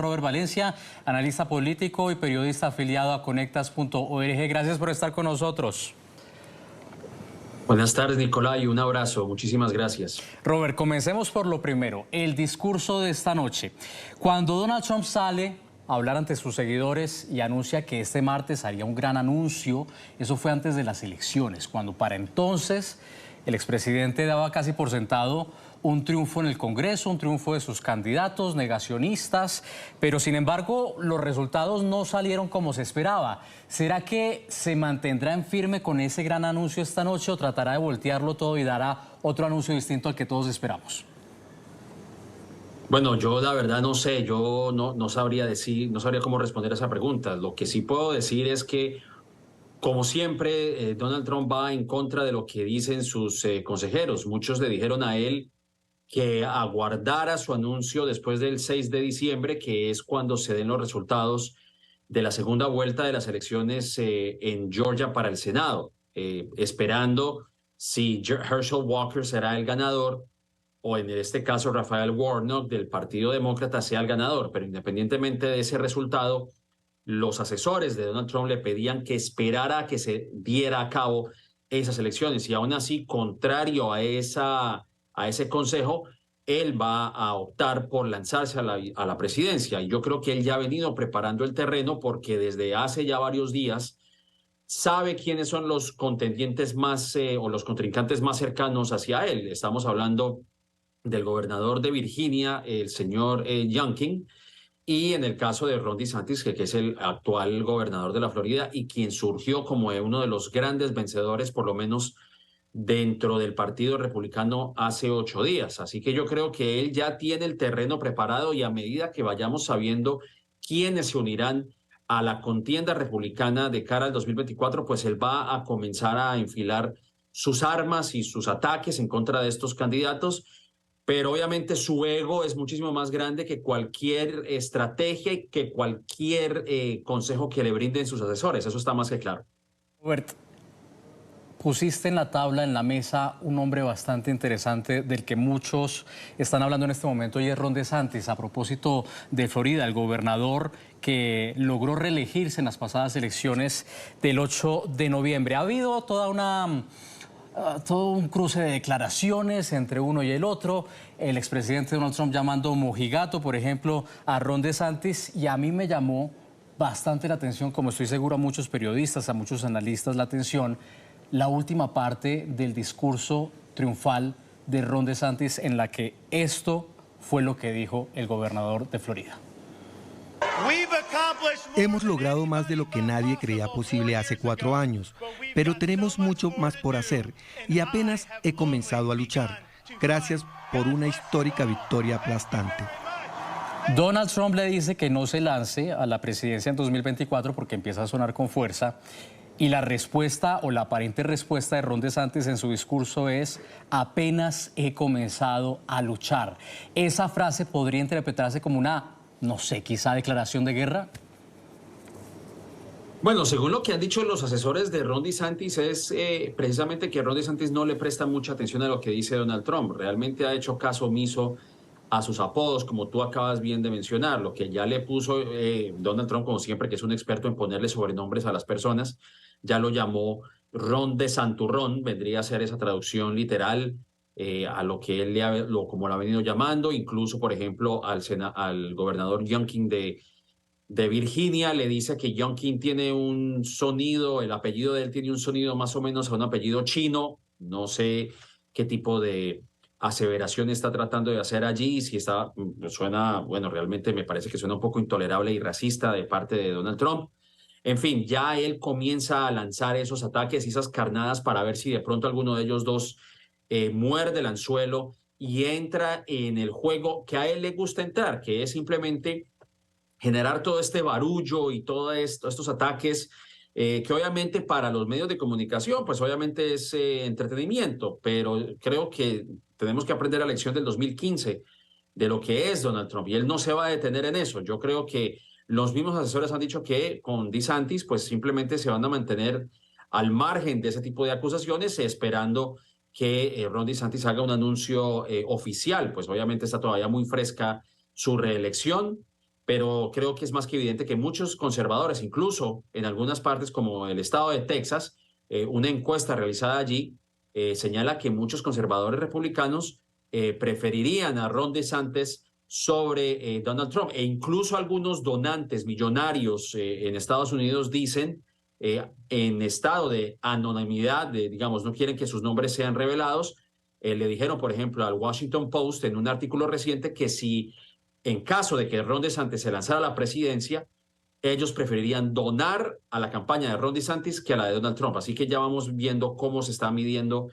Robert Valencia, analista político y periodista afiliado a Conectas.org. Gracias por estar con nosotros. Buenas tardes, Nicolai, un abrazo, muchísimas gracias. Robert, comencemos por lo primero, el discurso de esta noche. Cuando Donald Trump sale a hablar ante sus seguidores y anuncia que este martes haría un gran anuncio, eso fue antes de las elecciones, cuando para entonces el expresidente daba casi por sentado un triunfo en el Congreso, un triunfo de sus candidatos, negacionistas, pero sin embargo los resultados no salieron como se esperaba. ¿Será que se mantendrá en firme con ese gran anuncio esta noche o tratará de voltearlo todo y dará otro anuncio distinto al que todos esperamos? Bueno, yo la verdad no sé, yo no sabría decir, no sabría cómo responder a esa pregunta. Lo que sí puedo decir es que, como siempre, Donald Trump va en contra de lo que dicen sus consejeros. Muchos le dijeron a él que aguardara su anuncio después del 6 de diciembre, que es cuando se den los resultados de la segunda vuelta de las elecciones en Georgia para el Senado, esperando si Herschel Walker será el ganador o en este caso Raphael Warnock del Partido Demócrata sea el ganador. Pero independientemente de ese resultado, los asesores de Donald Trump le pedían que esperara a que se diera a cabo esas elecciones y aún así, contrario a ese consejo, él va a optar por lanzarse a la presidencia. Y yo creo que él ya ha venido preparando el terreno porque desde hace ya varios días sabe quiénes son los contendientes más o los contrincantes más cercanos hacia él. Estamos hablando del gobernador de Virginia, el señor Youngkin, y en el caso de Ron DeSantis, que es el actual gobernador de la Florida y quien surgió como uno de los grandes vencedores, por lo menos dentro del Partido Republicano hace 8 días. Así que yo creo que él ya tiene el terreno preparado y a medida que vayamos sabiendo quiénes se unirán a la contienda republicana de cara al 2024, pues él va a comenzar a enfilar sus armas y sus ataques en contra de estos candidatos. Pero obviamente su ego es muchísimo más grande que cualquier estrategia y que cualquier consejo que le brinden sus asesores. Eso está más que claro. Robert, pusiste en la tabla, en la mesa, un nombre bastante interesante del que muchos están hablando en este momento y es Ron DeSantis, a propósito de Florida, el gobernador que logró reelegirse en las pasadas elecciones del 8 de noviembre. Ha habido todo un cruce de declaraciones entre uno y el otro, el expresidente Donald Trump llamando mojigato, por ejemplo, a Ron DeSantis, y a mí me llamó bastante la atención, como estoy seguro a muchos periodistas, a muchos analistas, la atención, la última parte del discurso triunfal de Ron DeSantis en la que esto fue lo que dijo el gobernador de Florida. Hemos logrado más de lo que nadie creía posible hace 4 años, pero tenemos mucho más por hacer y apenas he comenzado a luchar. Gracias por una histórica victoria aplastante. Donald Trump le dice que no se lance a la presidencia en 2024 porque empieza a sonar con fuerza. Y la respuesta o la aparente respuesta de Ron DeSantis en su discurso es: apenas he comenzado a luchar. ¿Esa frase podría interpretarse como una, no sé, quizá declaración de guerra? Bueno, según lo que han dicho los asesores de Ron DeSantis, es precisamente que Ron DeSantis no le presta mucha atención a lo que dice Donald Trump. Realmente ha hecho caso omiso a sus apodos, como tú acabas bien de mencionar, lo que ya le puso Donald Trump, como siempre, que es un experto en ponerle sobrenombres a las personas, ya lo llamó Ron DeSanturrón, vendría a ser esa traducción literal a lo que él como lo ha venido llamando. Incluso, por ejemplo, al gobernador Youngkin de Virginia le dice que Youngkin tiene un sonido, el apellido de él tiene un sonido más o menos a un apellido chino. No sé qué tipo de aseveración está tratando de hacer allí, si suena, bueno, realmente me parece que suena un poco intolerable y racista de parte de Donald Trump. En fin, ya él comienza a lanzar esos ataques y esas carnadas para ver si de pronto alguno de ellos dos muerde el anzuelo y entra en el juego que a él le gusta entrar, que es simplemente generar todo este barullo y todos estos ataques que obviamente para los medios de comunicación, pues obviamente es entretenimiento, pero creo que tenemos que aprender la lección del 2015 de lo que es Donald Trump y él no se va a detener en eso. Yo creo que los mismos asesores han dicho que con DeSantis pues simplemente se van a mantener al margen de ese tipo de acusaciones esperando que Ron DeSantis haga un anuncio oficial. Pues obviamente está todavía muy fresca su reelección pero creo que es más que evidente que muchos conservadores, incluso en algunas partes como el estado de Texas, una encuesta realizada allí señala que muchos conservadores republicanos preferirían a Ron DeSantis sobre Donald Trump, e incluso algunos donantes millonarios en Estados Unidos dicen, en estado de anonimidad, digamos, no quieren que sus nombres sean revelados, le dijeron, por ejemplo, al Washington Post en un artículo reciente que si en caso de que Ron DeSantis se lanzara a la presidencia, ellos preferirían donar a la campaña de Ron DeSantis que a la de Donald Trump. Así que ya vamos viendo cómo se está midiendo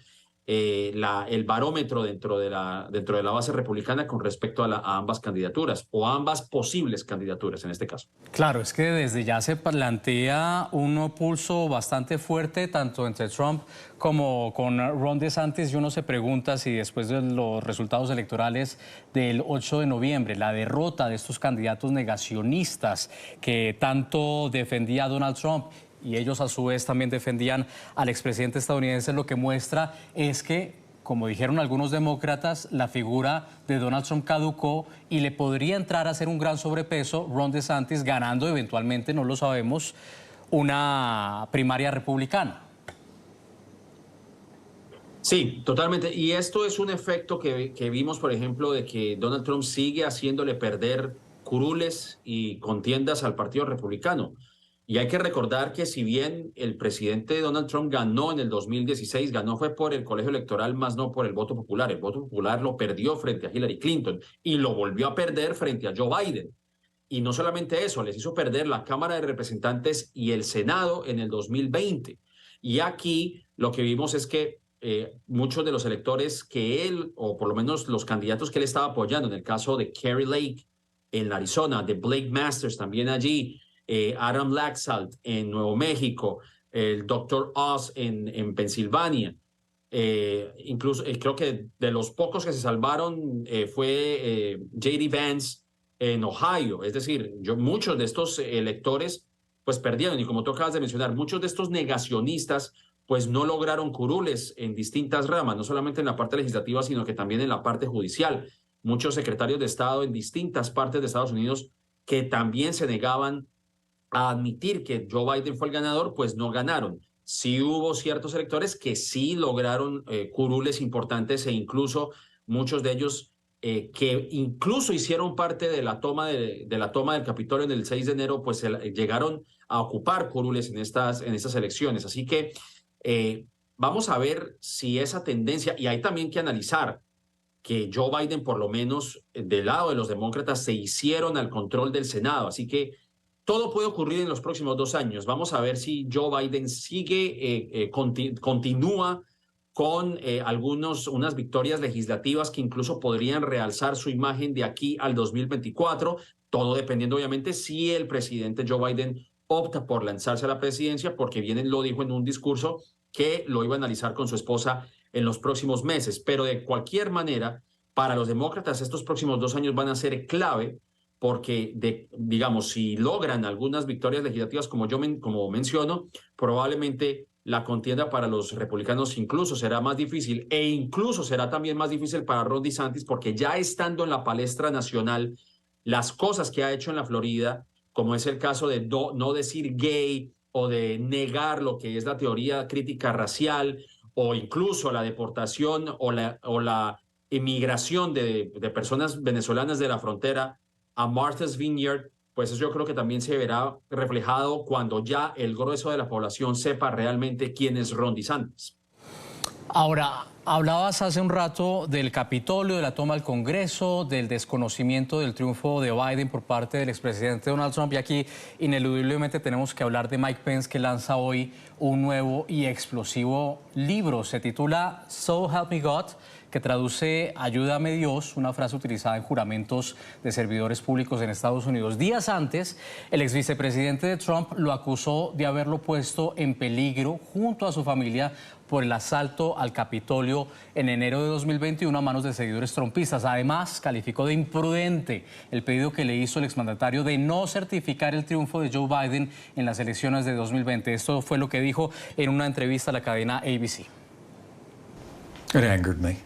el barómetro dentro de la base republicana con respecto a ambas candidaturas, o a ambas posibles candidaturas en este caso. Claro, es que desde ya se plantea un pulso bastante fuerte tanto entre Trump como con Ron DeSantis, y uno se pregunta si después de los resultados electorales del 8 de noviembre, la derrota de estos candidatos negacionistas que tanto defendía a Donald Trump, y ellos a su vez también defendían al expresidente estadounidense, lo que muestra es que, como dijeron algunos demócratas, la figura de Donald Trump caducó y le podría entrar a ser un gran sobrepeso Ron DeSantis, ganando eventualmente, no lo sabemos, una primaria republicana. Sí, totalmente. Y esto es un efecto que vimos, por ejemplo, de que Donald Trump sigue haciéndole perder curules y contiendas al Partido Republicano. Y hay que recordar que si bien el presidente Donald Trump ganó en el 2016, ganó fue por el colegio electoral, más no por el voto popular. El voto popular lo perdió frente a Hillary Clinton y lo volvió a perder frente a Joe Biden. Y no solamente eso, les hizo perder la Cámara de Representantes y el Senado en el 2020. Y aquí lo que vimos es que muchos de los electores que él, o por lo menos los candidatos que él estaba apoyando, en el caso de Kari Lake en Arizona, de Blake Masters también allí, Adam Laxalt en Nuevo México, el Dr. Oz en Pensilvania. Incluso creo que de los pocos que se salvaron fue J.D. Vance en Ohio. Es decir, muchos de estos electores pues perdieron, y como tú acabas de mencionar, muchos de estos negacionistas pues no lograron curules en distintas ramas, no solamente en la parte legislativa, sino que también en la parte judicial. Muchos secretarios de Estado en distintas partes de Estados Unidos que también se negaban a admitir que Joe Biden fue el ganador, pues no ganaron. Sí hubo ciertos electores que sí lograron curules importantes, e incluso muchos de ellos que incluso hicieron parte de la toma del Capitolio en el 6 de enero, pues llegaron a ocupar curules en estas elecciones. Así que vamos a ver si esa tendencia, y hay también que analizar que Joe Biden, por lo menos del lado de los demócratas, se hicieron al control del Senado. Así que todo puede ocurrir en los próximos 2 años. Vamos a ver si Joe Biden sigue, continúa con unas victorias legislativas que incluso podrían realzar su imagen de aquí al 2024, todo dependiendo obviamente si el presidente Joe Biden opta por lanzarse a la presidencia, porque bien lo dijo en un discurso que lo iba a analizar con su esposa en los próximos meses. Pero de cualquier manera, para los demócratas estos próximos 2 años van a ser clave, porque, digamos, si logran algunas victorias legislativas, como menciono, probablemente la contienda para los republicanos incluso será más difícil, e incluso será también más difícil para Ron DeSantis, porque ya estando en la palestra nacional, las cosas que ha hecho en la Florida, como es el caso de no decir gay, o de negar lo que es la teoría crítica racial, o incluso la deportación o la emigración de personas venezolanas de la frontera a Martha's Vineyard, pues eso yo creo que también se verá reflejado cuando ya el grueso de la población sepa realmente quién es Ron DeSantis. Ahora, hablabas hace un rato del Capitolio, de la toma del Congreso, del desconocimiento del triunfo de Biden por parte del expresidente Donald Trump, y aquí ineludiblemente tenemos que hablar de Mike Pence, que lanza hoy un nuevo y explosivo libro. Se titula So Help Me God, que traduce Ayúdame Dios, una frase utilizada en juramentos de servidores públicos en Estados Unidos. Días antes, el exvicepresidente de Trump lo acusó de haberlo puesto en peligro junto a su familia por el asalto al Capitolio en enero de 2021 a manos de seguidores trumpistas. Además, calificó de imprudente el pedido que le hizo el exmandatario de no certificar el triunfo de Joe Biden en las elecciones de 2020. Esto fue lo que dijo en una entrevista a la cadena ABC. It angered me.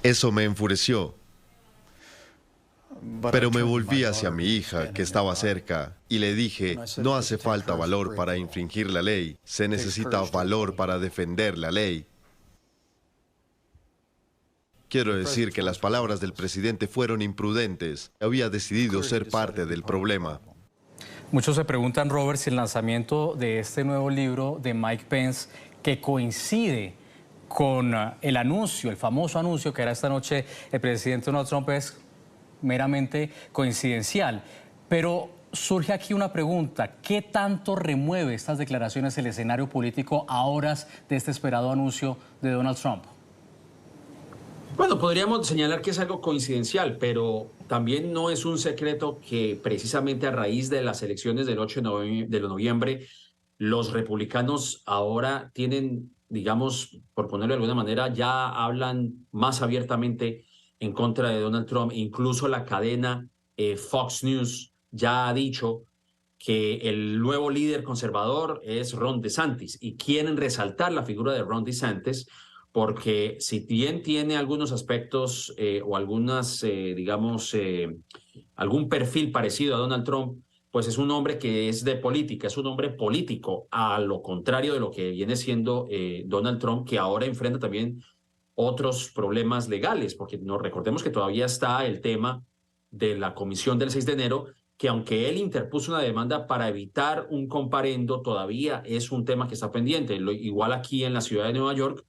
Eso me enfureció. Pero me volví hacia mi hija, que estaba cerca, y le dije, no hace falta valor para infringir la ley, se necesita valor para defender la ley. Quiero decir que las palabras del presidente fueron imprudentes. Había decidido ser parte del problema. Muchos se preguntan, Robert, si el lanzamiento de este nuevo libro de Mike Pence, que coincide con el anuncio, el famoso anuncio que era esta noche el presidente Donald Trump, es meramente coincidencial. Pero surge aquí una pregunta: ¿qué tanto remueve estas declaraciones el escenario político a horas de este esperado anuncio de Donald Trump? Bueno, podríamos señalar que es algo coincidencial, pero también no es un secreto que precisamente a raíz de las elecciones del 8 de noviembre, los republicanos ahora tienen, digamos, por ponerlo de alguna manera, ya hablan más abiertamente en contra de Donald Trump. Incluso la cadena Fox News ya ha dicho que el nuevo líder conservador es Ron DeSantis y quieren resaltar la figura de Ron DeSantis porque si bien tiene algunos aspectos o algunas, digamos, algún perfil parecido a Donald Trump, pues es un hombre que es de política, es un hombre político, a lo contrario de lo que viene siendo Donald Trump, que ahora enfrenta también otros problemas legales, porque no recordemos que todavía está el tema de la comisión del 6 de enero, que aunque él interpuso una demanda para evitar un comparendo, todavía es un tema que está pendiente. Igual aquí en la ciudad de Nueva York,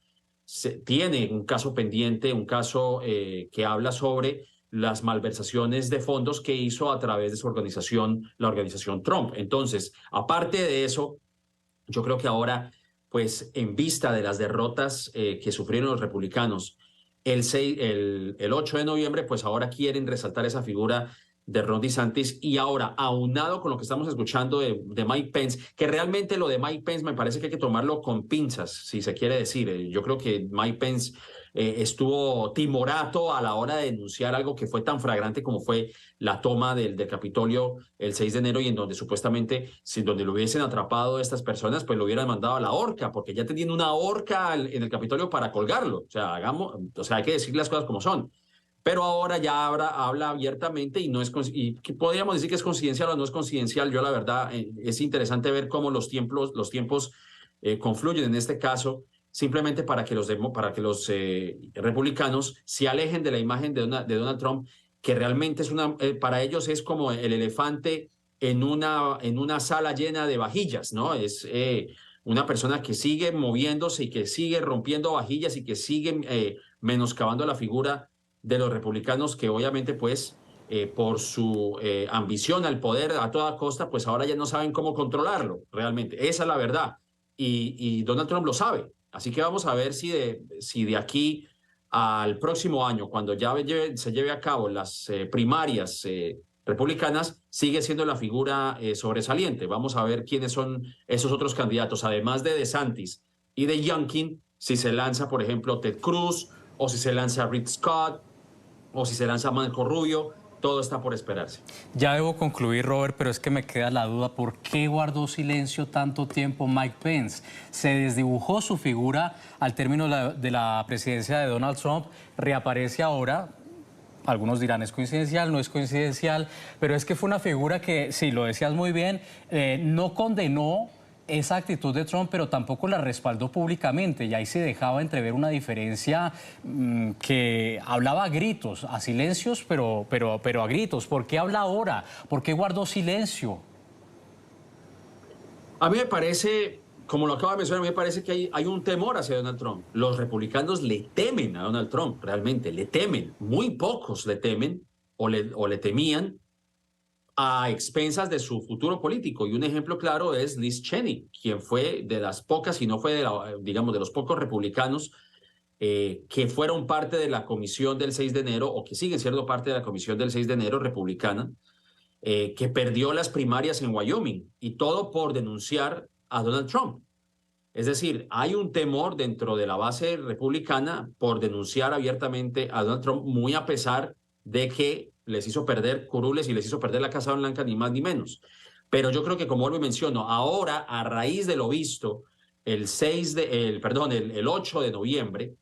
tiene un caso pendiente, un caso que habla sobre las malversaciones de fondos que hizo a través de su organización, la organización Trump. Entonces, aparte de eso, yo creo que ahora, pues en vista de las derrotas que sufrieron los republicanos el 8 de noviembre, pues ahora quieren resaltar esa figura de Ron DeSantis y ahora, aunado con lo que estamos escuchando de Mike Pence, que realmente lo de Mike Pence me parece que hay que tomarlo con pinzas, si se quiere decir. Yo creo que Mike Pence estuvo timorato a la hora de denunciar algo que fue tan flagrante como fue la toma del Capitolio el 6 de enero y en donde supuestamente, si donde lo hubiesen atrapado estas personas, pues lo hubieran mandado a la horca, porque ya tenían una horca en el Capitolio para colgarlo. O sea, hay que decir las cosas como son. Pero ahora ya habla abiertamente y no es y podríamos decir que es coincidencial o no es coincidencial. Yo la verdad es interesante ver cómo los tiempos confluyen en este caso, simplemente para que los republicanos se alejen de la imagen de Donald Trump, que realmente es para ellos es como el elefante en una sala llena de vajillas, ¿no? Es una persona que sigue moviéndose y que sigue rompiendo vajillas y que sigue menoscabando la figura de los republicanos, que obviamente pues por su ambición al poder a toda costa, pues ahora ya no saben cómo controlarlo realmente. Esa es la verdad. Y Donald Trump lo sabe. Así que vamos a ver si de aquí al próximo año, cuando ya se lleve a cabo las primarias republicanas, sigue siendo la figura sobresaliente. Vamos a ver quiénes son esos otros candidatos, además de DeSantis y de Youngkin, si se lanza, por ejemplo, Ted Cruz, o si se lanza Rick Scott, o si se lanza Marco Rubio. Todo está por esperarse. Ya debo concluir, Robert, pero es que me queda la duda: ¿por qué guardó silencio tanto tiempo Mike Pence? Se desdibujó su figura al término de la presidencia de Donald Trump, reaparece ahora. Algunos dirán es coincidencial, no es coincidencial, pero es que fue una figura que, sí, lo decías muy bien, no condenó esa actitud de Trump, pero tampoco la respaldó públicamente, y ahí se dejaba entrever una diferencia que hablaba a gritos, a silencios, pero a gritos. ¿Por qué habla ahora? ¿Por qué guardó silencio? A mí me parece, como lo acabo de mencionar, a mí me parece que hay un temor hacia Donald Trump. Los republicanos le temen a Donald Trump, realmente, le temen. Muy pocos le temen o le temían a expensas de su futuro político. Y un ejemplo claro es Liz Cheney, quien fue de las pocas, y no fue de los pocos republicanos que fueron parte de la comisión del 6 de enero o que siguen siendo parte de la comisión del 6 de enero republicana, que perdió las primarias en Wyoming, y todo por denunciar a Donald Trump. Es decir, hay un temor dentro de la base republicana por denunciar abiertamente a Donald Trump, muy a pesar de que les hizo perder curules y les hizo perder la Casa Blanca, ni más ni menos. Pero yo creo que, como vuelvo y menciono, ahora, a raíz de lo visto el 8 de noviembre,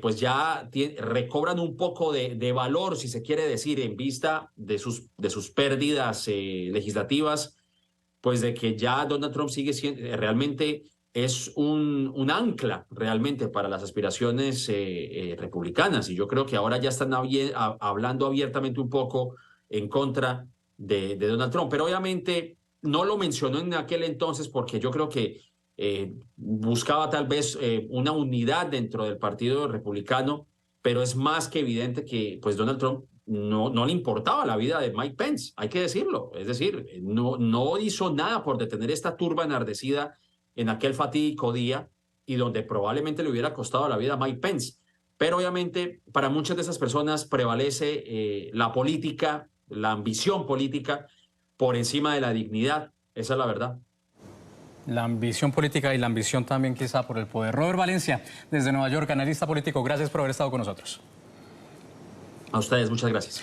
pues ya recobran un poco de valor, si se quiere decir, en vista de sus pérdidas legislativas, pues de que ya Donald Trump sigue siendo, realmente es un ancla realmente para las aspiraciones republicanas. Y yo creo que ahora ya están hablando abiertamente un poco en contra de Donald Trump. Pero obviamente no lo mencionó en aquel entonces porque yo creo que buscaba tal vez una unidad dentro del Partido Republicano, pero es más que evidente que pues Donald Trump no le importaba la vida de Mike Pence, hay que decirlo. Es decir, no hizo nada por detener esta turba enardecida en aquel fatídico día y donde probablemente le hubiera costado la vida a Mike Pence. Pero obviamente para muchas de esas personas prevalece la política, la ambición política por encima de la dignidad. Esa es la verdad. La ambición política y la ambición también quizá por el poder. Robert Valencia, desde Nueva York, analista político, gracias por haber estado con nosotros. A ustedes, muchas gracias.